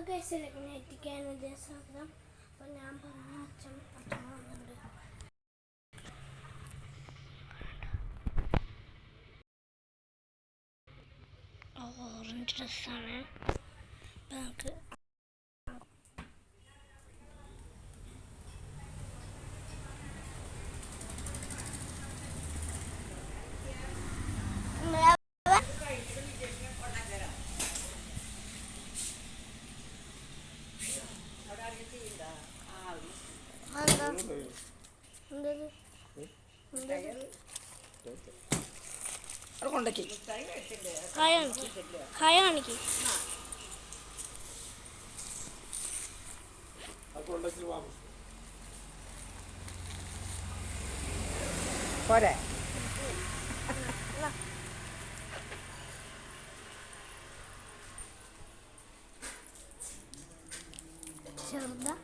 കേസിലേക്ക് എത്തിക്കാൻ ഉദ്ദേശം. അപ്പം ഞാൻ പറഞ്ഞു അച്ഛൻ വന്നിട്ടുണ്ട്. ഓറഞ്ച് ഡ്രസ്സാണ്. അപ്പം നമുക്ക് പോരെ ചെറുതാ